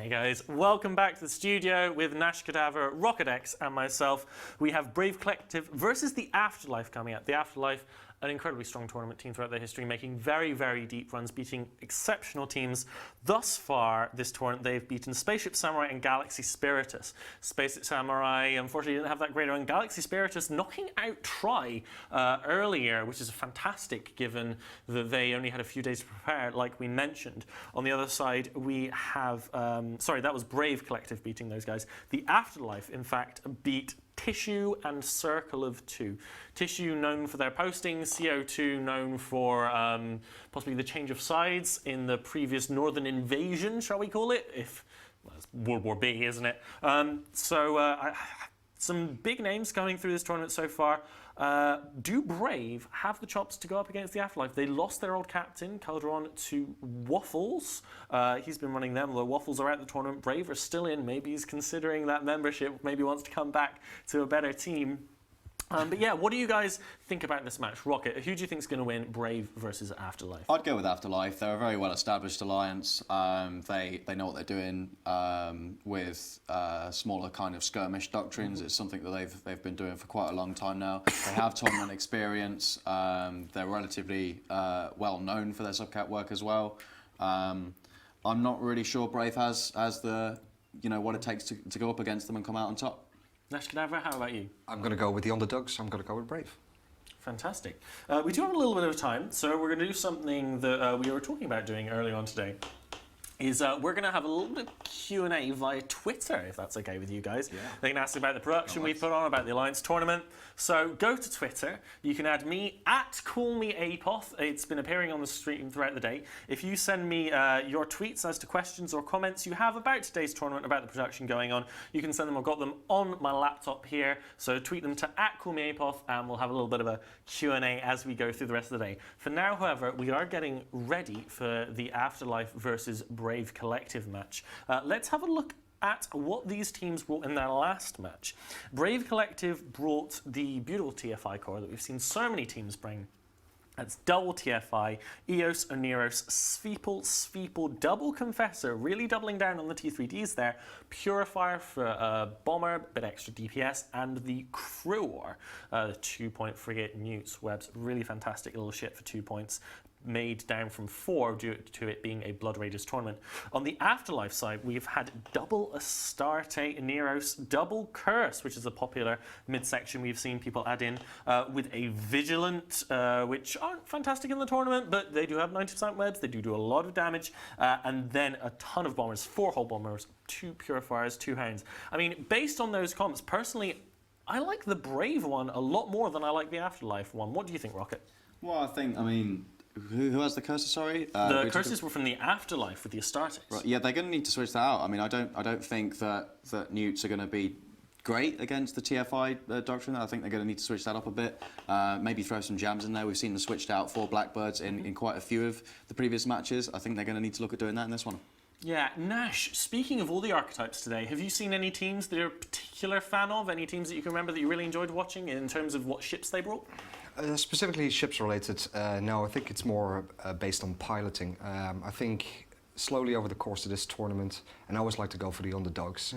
Hey guys, welcome back to the studio with Nash Cadaver, Rocket X, and myself. We have Brave Collective versus the Afterlife coming up. The Afterlife, an incredibly strong tournament team throughout their history, making very, very deep runs, beating exceptional teams. Thus far, this tournament, they've beaten Spaceship Samurai and Galaxy Spiritus. Spaceship Samurai, unfortunately, didn't have that great run. Galaxy Spiritus knocking out Try earlier, which is fantastic given that they only had a few days to prepare, like we mentioned. On the other side, we have, sorry, that was Brave Collective beating those guys. The Afterlife, in fact, beat Tissue and Circle of Two. Tissue known for their postings, CO2 known for possibly the change of sides in the previous Northern Invasion, shall we call it? If well, it's World War B, isn't it? Some big names coming through this tournament so far. Do Brave have the chops to go up against the Afterlife? They lost their old captain, Calderon, to Waffles. He's been running them, although Waffles are out of the tournament. Brave are still in. Maybe he's considering that membership, maybe wants to come back to a better team. But yeah, what do you guys think about this match? Rocket, who do you think is going to win, Brave versus Afterlife? I'd go with Afterlife. They're a very well-established alliance. They know what they're doing with smaller kind of skirmish doctrines. It's something that they've been doing for quite a long time now. They have tournament experience. They're relatively well known for their subcat work as well. I'm not really sure Brave has the what it takes to go up against them and come out on top. Nash Cadaver, how about you? I'm going to go with the underdogs. I'm going to go with Brave. Fantastic. We do have a little bit of time, so we're going to do something that we were talking about doing early on today. We're going to have a little bit of Q&A via Twitter, if that's okay with you guys. Yeah. They can ask about the production we put on, about the Alliance tournament. So go to Twitter. You can add me at CallMeApoth. It's been appearing on the stream throughout the day. If you send me your tweets as to questions or comments you have about today's tournament, about the production going on, you can send them. I've got them on my laptop here. So tweet them to at CallMeApoth, and we'll have a little bit of a Q&A as we go through the rest of the day. For now, however, we are getting ready for the Afterlife versus Brave Collective match. Let's have a look at what these teams brought in their last match. Brave Collective brought the beautiful TFI core that we've seen so many teams bring. That's double TFI, EOS, Oneros, Sveeple, double Confessor, really doubling down on the T3Ds there, Purifier for Bomber, bit extra DPS, and the Crew, the 2-point frigate Newts, Webs, really fantastic little shit for 2 points. Made down from 4 due to it being a Blood Raiders tournament. On the Afterlife side, we've had double Astarte Neros, double Curse, which is a popular midsection we've seen people add in, with a Vigilant, which aren't fantastic in the tournament, but they do have 90% webs, they do a lot of damage, and then a ton of bombers, 4 hull bombers, 2 Purifiers, 2 Hounds. I mean, based on those comments, personally, I like the Brave one a lot more than I like the Afterlife one. What do you think, Rocket? Well, I mean, who has the curses? Sorry, the curses were from the Afterlife with the Astartes. Right, yeah, they're going to need to switch that out. I mean, I don't think that Newts are going to be great against the TFI doctrine. I think they're going to need to switch that up a bit. Maybe throw some jams in there. We've seen them switched out for Blackbirds in quite a few of the previous matches. I think they're going to need to look at doing that in this one. Yeah, Nash, speaking of all the archetypes today, have you seen any teams that you're a particular fan of? Any teams that you can remember that you really enjoyed watching in terms of what ships they brought? Specifically ships related, no, I think it's more based on piloting. I think slowly over the course of this tournament, and I always like to go for the underdogs.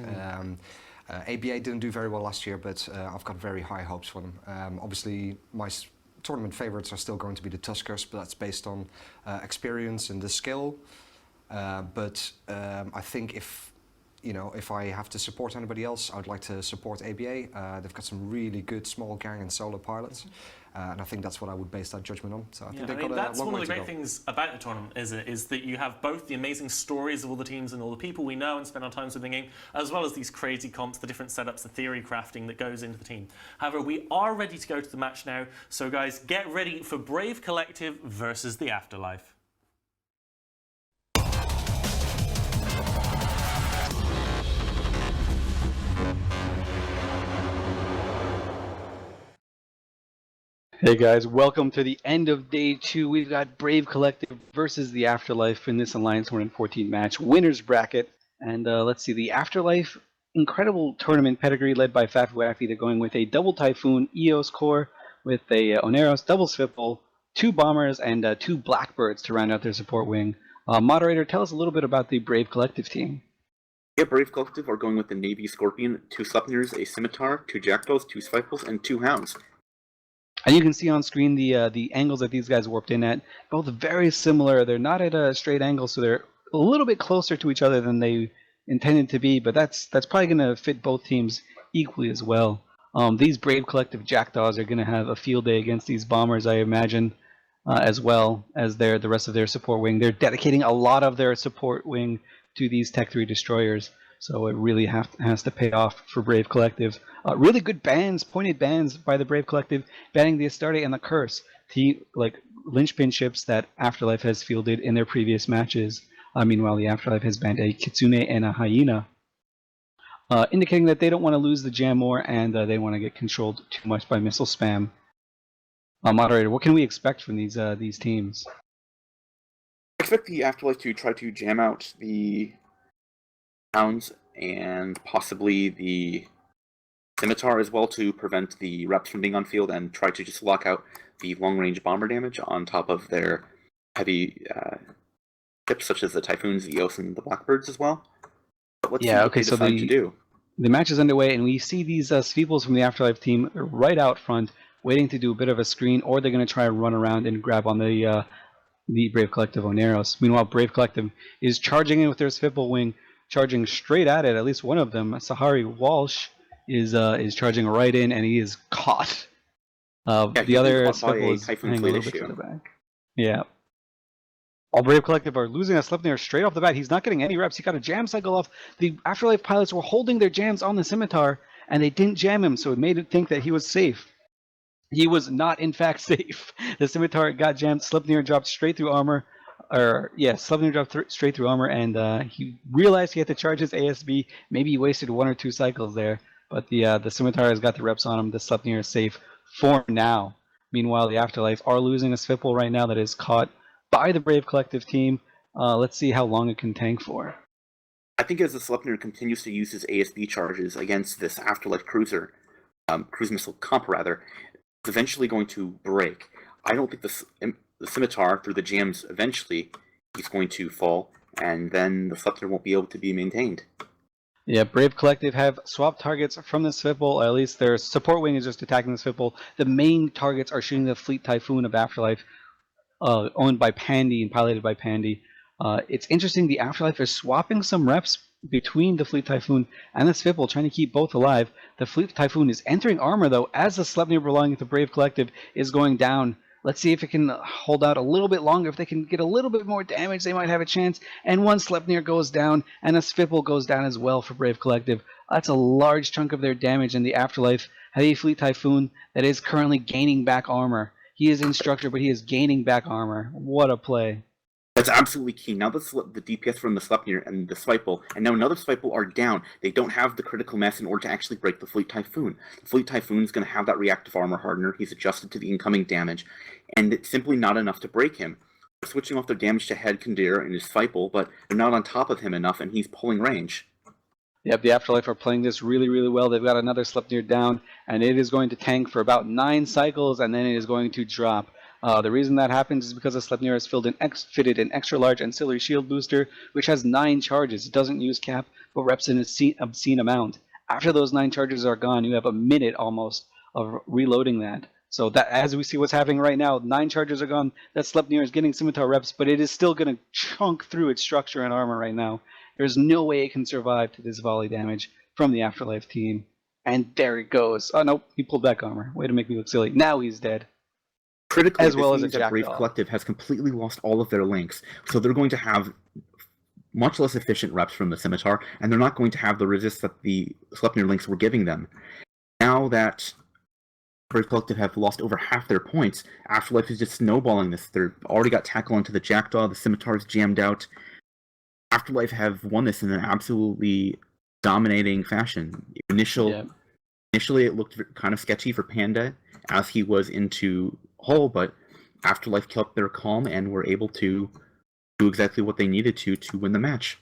ABA didn't do very well last year, but I've got very high hopes for them. Obviously, my tournament favorites are still going to be the Tuskers, but that's based on experience and the skill. But I think if I have to support anybody else, I'd like to support ABA. They've got some really good small gang and solo pilots, and I think that's what I would base that judgment on. So I think they've got a long way to go. That's one of the great things about the tournament, is that you have both the amazing stories of all the teams and all the people we know and spend our times with the game, as well as these crazy comps, the different setups, the theory crafting that goes into the team. However, we are ready to go to the match now, so guys, get ready for Brave Collective versus the Afterlife. Hey guys, welcome to the end of day 2. We've got Brave Collective versus the Afterlife in this Alliance Tournament 14 match winners bracket. And let's see, the Afterlife, incredible tournament pedigree led by Fafu Waffy. They're going with a double Typhoon EOS core with a Oneros, double Swivel, 2 Bombers, and 2 Blackbirds to round out their support wing. Moderator, tell us a little bit about the Brave Collective team. Yeah, Brave Collective are going with the Navy Scorpion, 2 Sleipnirs, a Scimitar, 2 Jackdaws, 2 Svipals, and 2 Hounds. And you can see on screen the angles that these guys warped in at, both very similar. They're not at a straight angle, so they're a little bit closer to each other than they intended to be, but that's probably going to fit both teams equally as well. These Brave Collective Jackdaws are going to have a field day against these bombers, I imagine, as well as the rest of their support wing. They're dedicating a lot of their support wing to these Tech 3 destroyers, so it really has to pay off for Brave Collective. Really good bans, pointed bans by the Brave Collective, banning the Astarte and the Curse, like linchpin ships that Afterlife has fielded in their previous matches. Meanwhile, the Afterlife has banned a Kitsune and a Hyena, indicating that they don't want to lose the jam more and they want to get controlled too much by missile spam. Moderator, what can we expect from these teams? I expect the Afterlife to try to jam out the Hounds and possibly the Scimitar as well to prevent the reps from being on field and try to just lock out the long-range bomber damage on top of their heavy ships such as the Typhoons, the Eos, and the Blackbirds as well. But let's see what they decide to do. The match is underway, and we see these Sveeples from the Afterlife team right out front, waiting to do a bit of a screen, or they're going to try and run around and grab on the Brave Collective Oneros. Meanwhile, Brave Collective is charging in with their Svipple wing, charging straight at it. At least one of them, Sahari Walsh, is charging right in, and he is caught. The other Svipple is hanging a little bit to the back. Yeah. All Brave Collective are losing a Sleipnir straight off the bat. He's not getting any reps. He got a jam cycle off. The Afterlife pilots were holding their jams on the Scimitar, and they didn't jam him, so it made it think that he was safe. He was not, in fact, safe. The Scimitar got jammed. Sleipnir dropped straight through armor. Sleipnir dropped straight through armor, and he realized he had to charge his ASB. Maybe he wasted 1 or 2 cycles there, but the Scimitar has got the reps on him. The Sleipnir is safe for now. Meanwhile, the Afterlife are losing a Svipple right now that is caught by the Brave Collective team. Let's see how long it can tank for. I think as the Sleipnir continues to use his ASB charges against this Afterlife cruise missile comp rather, it's eventually going to break. I don't think the Scimitar, through the jams, eventually he's going to fall, and then the Sleipnir won't be able to be maintained. Yeah, Brave Collective have swapped targets from the Svipple. At least their support wing is just attacking the Svipple. The main targets are shooting the Fleet Typhoon of Afterlife, owned by Pandy and piloted by Pandy. It's interesting, the Afterlife is swapping some reps between the Fleet Typhoon and the Svipple, trying to keep both alive. The Fleet Typhoon is entering armor, though, as the Sleipnir belonging to Brave Collective is going down. Let's see if it can hold out a little bit longer. If they can get a little bit more damage, they might have a chance. And one Sleipnir goes down, and a Svipple goes down as well for Brave Collective. That's a large chunk of their damage in the Afterlife Heavy Fleet Typhoon that is currently gaining back armor. He is instructor, but he is gaining back armor. What a play. That's absolutely key. Now the DPS from the Sleipnir and the Svipple, and now another Svipple are down. They don't have the critical mass in order to actually break the Fleet Typhoon. The Fleet Typhoon is going to have that reactive armor hardener. He's adjusted to the incoming damage, and it's simply not enough to break him. They're switching off their damage to Head Kandir and his Svipple, but they're not on top of him enough, and he's pulling range. Yep, the Afterlife are playing this really, really well. They've got another Sleipnir down, and it is going to tank for about 9 cycles, and then it is going to drop. The reason that happens is because the Sleipnir has fitted an extra-large ancillary shield booster, which has 9 charges. It doesn't use cap, but reps an obscene amount. After those 9 charges are gone, you have a minute almost of reloading that. So that, as we see what's happening right now, 9 charges are gone. That Sleipnir is getting Scimitar reps, but it is still going to chunk through its structure and armor right now. There's no way it can survive to this volley damage from the Afterlife team. And there it goes. Oh, nope, he pulled back armor. Way to make me look silly. Now he's dead. Critically, as well as the Brave Collective has completely lost all of their links, so they're going to have much less efficient reps from the Scimitar, and they're not going to have the resist that the Sleipnir links were giving them. Now that Brave Collective have lost over half their points, Afterlife is just snowballing this. They've already got tackle onto the Jackdaw, the Scimitar's jammed out. Afterlife have won this in an absolutely dominating fashion. Initially, it looked kind of sketchy for Panda as he was into Hull, but Afterlife kept their calm and were able to do exactly what they needed to win the match.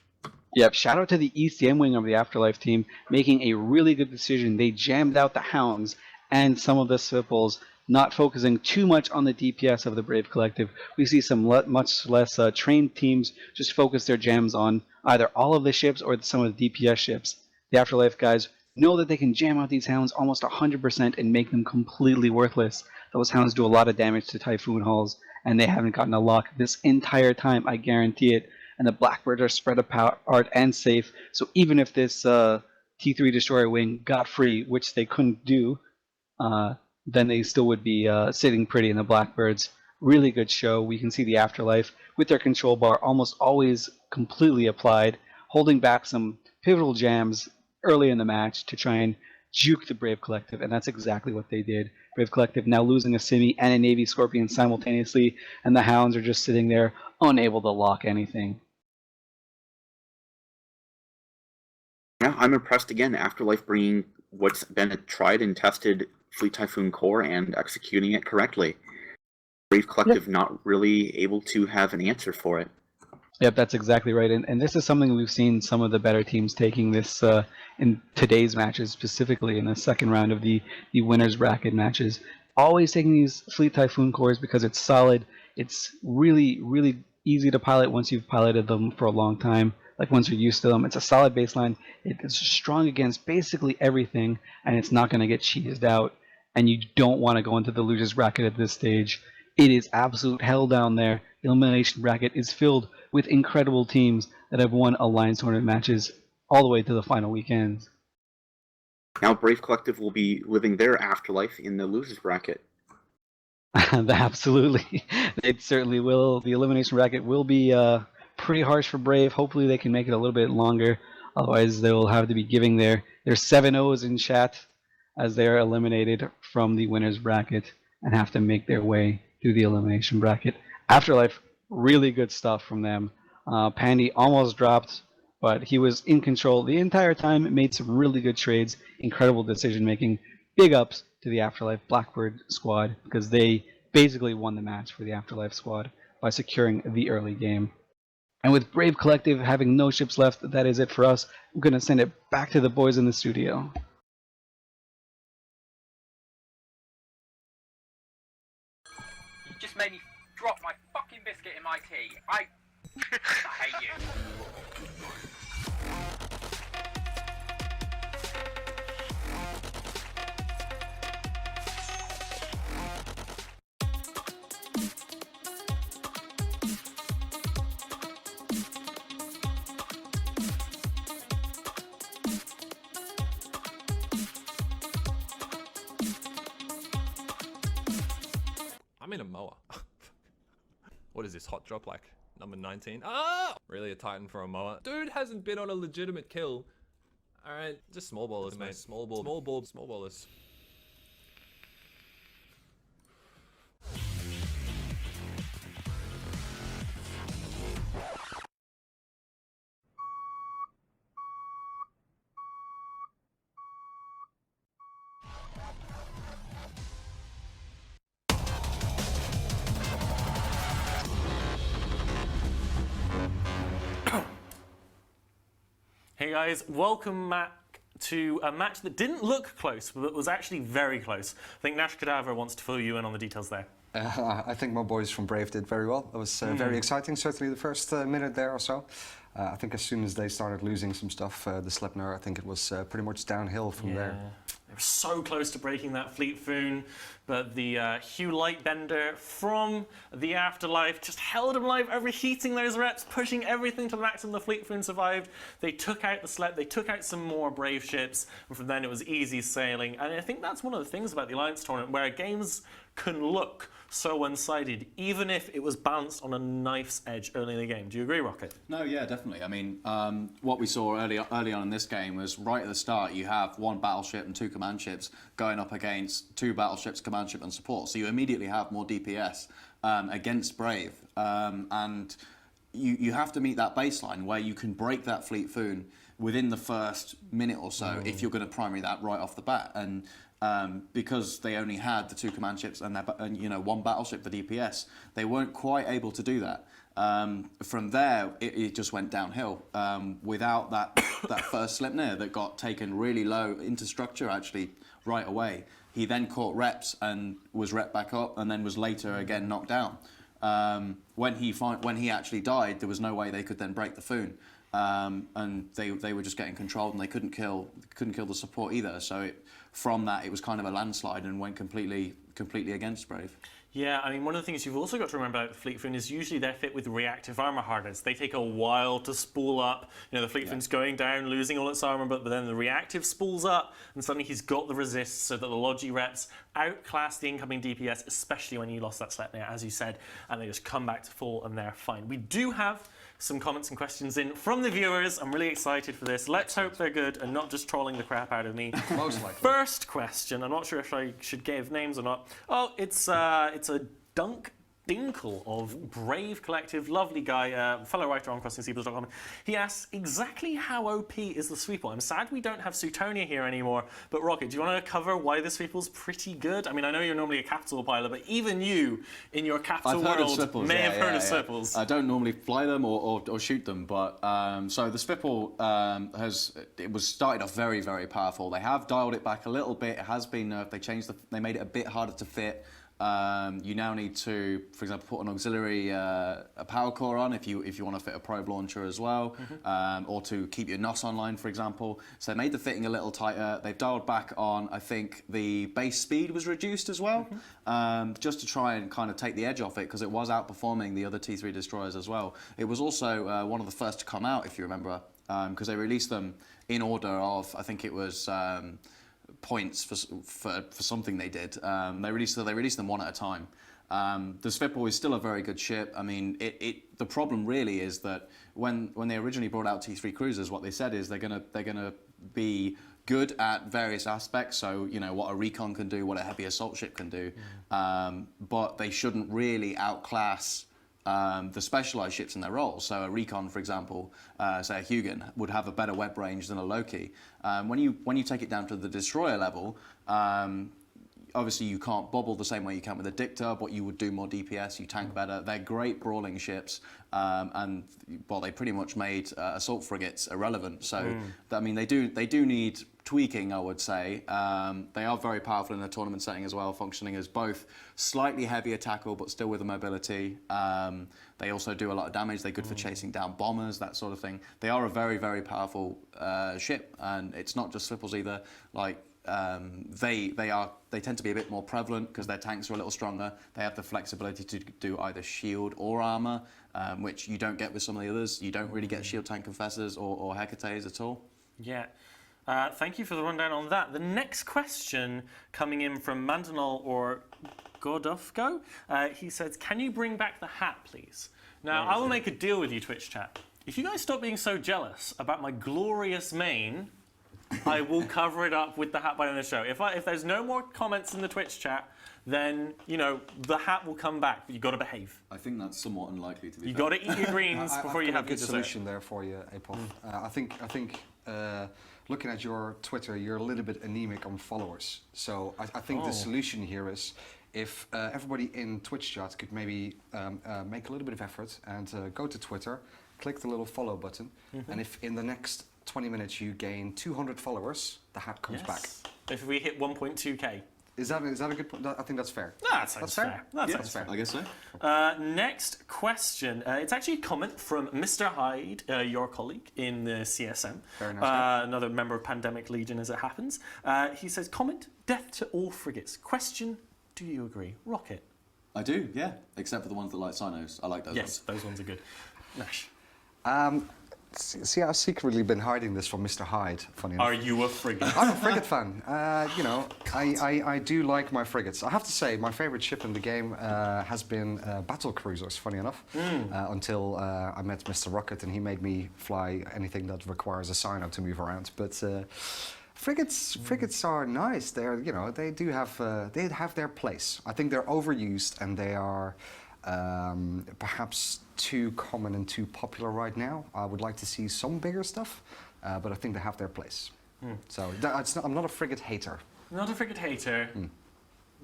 Yep, shout out to the ECM wing of the Afterlife team making a really good decision. They jammed out the Hounds and some of the Svipples, not focusing too much on the DPS of the Brave Collective. We see some much less trained teams just focus their gems on either all of the ships or some of the DPS ships. The Afterlife guys know that they can jam out these hounds almost 100% and make them completely worthless. Those hounds do a lot of damage to Typhoon hulls, and they haven't gotten a lock this entire time, I guarantee it. And the Blackbirds are spread apart and safe, so even if this T3 Destroyer wing got free, which they couldn't do, then they still would be sitting pretty in the Blackbirds. Really good show. We can see the Afterlife with their control bar almost always completely applied, holding back some pivotal jams early in the match to try and juke the Brave Collective, and that's exactly what they did. Brave Collective now losing a Simi and a Navy Scorpion simultaneously, and the Hounds are just sitting there unable to lock anything. Yeah, I'm impressed again. Afterlife bringing what's been a tried and tested Fleet Typhoon core and executing it correctly. Brave Collective not really able to have an answer for it. Yep, that's exactly right. And this is something we've seen some of the better teams taking this in today's matches, specifically in the second round of the winners bracket matches. Always taking these Fleet Typhoon cores because it's solid. It's really, really easy to pilot once you've piloted them for a long time. Like once you're used to them, it's a solid baseline. It's strong against basically everything, and it's not going to get cheesed out. And you don't want to go into the losers bracket at this stage. It is absolute hell down there. The elimination bracket is filled with incredible teams that have won Alliance Tournament matches all the way to the final weekends. Now Brave Collective will be living their afterlife in the losers bracket. Absolutely. It certainly will. The elimination bracket will be pretty harsh for Brave. Hopefully they can make it a little bit longer. Otherwise they will have to be giving their 7-0s in chat as they are eliminated from the winners bracket and have to make their way through the elimination bracket. Afterlife, really good stuff from them. Pandy almost dropped, but he was in control the entire time, made some really good trades, incredible decision making. Big ups to the Afterlife Blackbird squad because they basically won the match for the Afterlife squad by securing the early game. And with Brave Collective having no ships left, that is it for us. I'm going to send it back to the boys in the studio. You just made me drop my fucking biscuit in my tea. I hate you. I'm in a mower. What is this hot drop like? Number 19? Ah! Really a titan for a mower? Dude hasn't been on a legitimate kill. Alright, just small ballers, mate. Small ballers. Hey guys, welcome back to a match that didn't look close, but was actually very close. I think Nash Cadaver wants to fill you in on the details there. I think my boys from Brave did very well. It was very exciting, certainly the first minute there or so. I think as soon as they started losing some stuff, the Sleipnir, I think it was pretty much downhill from there. They were so close to breaking that Fleet Foon, but the Hugh Lightbender from the Afterlife just held him alive, overheating those reps, pushing everything to the maximum. The Fleet Foon survived. They took out the Slep, they took out some more Brave ships, and from then it was easy sailing. And I think that's one of the things about the Alliance Tournament, where games can look so one-sided, even if it was balanced on a knife's edge early in the game. Do you agree, Rocket? No, yeah, definitely. I mean, what we saw early on in this game was right at the start, you have one battleship and two command ships going up against two battleships, command ship and support. So you immediately have more DPS against Brave. And you have to meet that baseline where you can break that Fleet Foon within the first minute or so if you're going to primary that right off the bat. And because they only had the two command ships and one battleship for DPS, they weren't quite able to do that. From there, it just went downhill. Without that first Sleipnir that got taken really low into structure, actually right away, he then caught reps and was rep back up, and then was later again knocked down. When he actually died, there was no way they could then break the Foon, and they were just getting controlled, and they couldn't kill the support either. So from that, it was kind of a landslide and went completely against Brave. Yeah, I mean, one of the things you've also got to remember about the Fleet Foon is usually they're fit with reactive armor harness. They take a while to spool up. You know, the Fleet Foon's going down, losing all its armor, but then the reactive spools up, and suddenly he's got the resist so that the Logi reps outclass the incoming DPS, especially when you lost that Sleipnir, as you said, and they just come back to full and they're fine. We do have some comments and questions in from the viewers. I'm really excited for this. Let's hope they're good and not just trolling the crap out of me. Most likely. First question. I'm not sure if I should give names or not. Oh, it's a Dunk Dinkle of Brave Collective, lovely guy, fellow writer on CrossingSeables.com. He asks, exactly how OP is the Sweeple? I'm sad we don't have Suetonia here anymore, but Rocket, do you want to cover why the Sweeple's pretty good? I mean, I know you're normally a capital pilot, but even you, in your capital world, may have heard of Swipples. I don't normally fly them or shoot them, but so the Swipple it was started off very, very powerful. They have dialed it back a little bit. It has been nerfed. They made it a bit harder to fit. You now need to, for example, put an auxiliary a power core on if you want to fit a probe launcher as well, or to keep your NOS online, for example. So they made the fitting a little tighter. They've dialed back on, I think, the base speed was reduced as well, just to try and kind of take the edge off it, because it was outperforming the other T3 destroyers as well. It was also one of the first to come out, if you remember, because they released them in order of, I think it was points for something they did. They released them one at a time. The Svipple is still a very good ship. I mean, the problem really is that when they originally brought out T3 cruisers, what they said is they're gonna be good at various aspects. So you know what a recon can do, what a heavy assault ship can do, but they shouldn't really outclass the specialized ships in their roles. So a recon, for example, say a Hugin, would have a better web range than a Loki. When you take it down to the destroyer level, obviously you can't bobble the same way you can with a Dicta, but you would do more DPS, you tank better. They're great brawling ships, and well, they pretty much made assault frigates irrelevant. So I mean, they do need tweaking, I would say. They are very powerful in a tournament setting as well, functioning as both slightly heavier tackle but still with a mobility. They also do a lot of damage. They're good for chasing down bombers, that sort of thing. They are a very, very powerful ship, and it's not just Swipples either. Like they tend to be a bit more prevalent because their tanks are a little stronger. They have the flexibility to do either shield or armor, which you don't get with some of the others. You don't really get shield tank confessors or Hecates at all. Yeah. Thank you for the rundown on that. The next question coming in from Mandanol or Godofgo. He says, can you bring back the hat, please? Now, I will make a deal with you, Twitch chat. If you guys stop being so jealous about my glorious mane, I will cover it up with the hat by the end of the show. If there's no more comments in the Twitch chat, then, you know, the hat will come back, but you've got to behave. I think that's somewhat unlikely to be. You've got to eat your greens before you have a good your solution there for you, Apol. I think looking at your Twitter, you're a little bit anemic on followers. So I think the solution here is if everybody in Twitch chat could maybe make a little bit of effort and go to Twitter, click the little follow button, and if in the next 20 minutes you gain 200 followers, the hat comes back. If we hit 1.2k. Is that a good point? I think that's fair. That sounds fair. That sounds fair. I guess so. Next question. It's actually a comment from Mr. Hyde, your colleague in the CSM. Very nice. Another member of Pandemic Legion, as it happens. He says, comment, death to all frigates. Question, do you agree? Rocket. I do, yeah. Except for the ones that like Sinos. I like those ones. Yes, those ones are good. Nash. See, I've secretly been hiding this from Mr. Hyde, funny enough. Are you a frigate? I'm a frigate fan. You know, I do like my frigates. I have to say, my favorite ship in the game has been battle cruisers, funny enough, until I met Mr. Rocket and he made me fly anything that requires a Sino to move around. But frigates are nice. They're, you know, they have their place. I think they're overused and they are perhaps too common and too popular right now. I would like to see some bigger stuff, but I think they have their place. So I'm not a frigate hater. Not a frigate hater,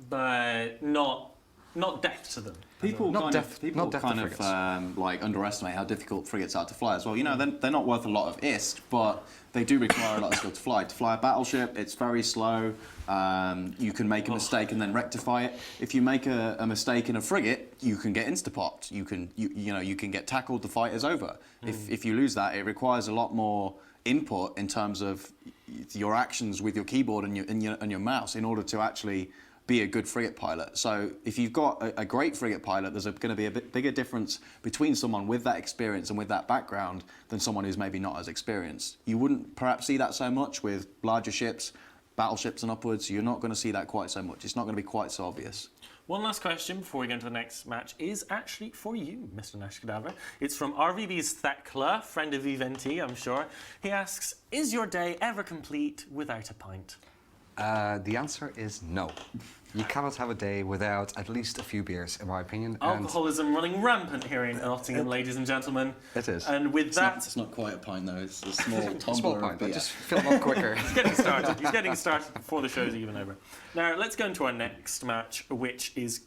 but not not death to them. People Not kind death- of, people not death to kind frigates. of like underestimate how difficult frigates are to fly as well. You know, they're not worth a lot of IST, but they do require a lot of skill to fly. To fly a battleship, it's very slow. You can make a mistake and then rectify it. If you make a mistake in a frigate, you can get insta-popped. You can get tackled. The fight is over. If you lose that, it requires a lot more input in terms of your actions with your keyboard and your mouse in order to actually be a good frigate pilot. So if you've got a great frigate pilot, there's going to be a bit bigger difference between someone with that experience and with that background than someone who's maybe not as experienced. You wouldn't perhaps see that so much with larger ships, battleships and upwards. You're not going to see that quite so much. It's not going to be quite so obvious. One last question before we go into the next match is actually for you, Mr. Nash Cadaver. It's from RVB's Thakla, friend of Eventi, I'm sure. He asks, is your day ever complete without a pint? The answer is no. You cannot have a day without at least a few beers, in my opinion. and Alcoholism running rampant here in Nottingham, ladies and gentlemen. It is. And with that, It's not quite a pint though. It's a small tumbler Small of pint, beer. but just fill them up quicker. he's getting started. He's getting started before the show's even over. Now, let's go into our next match, which is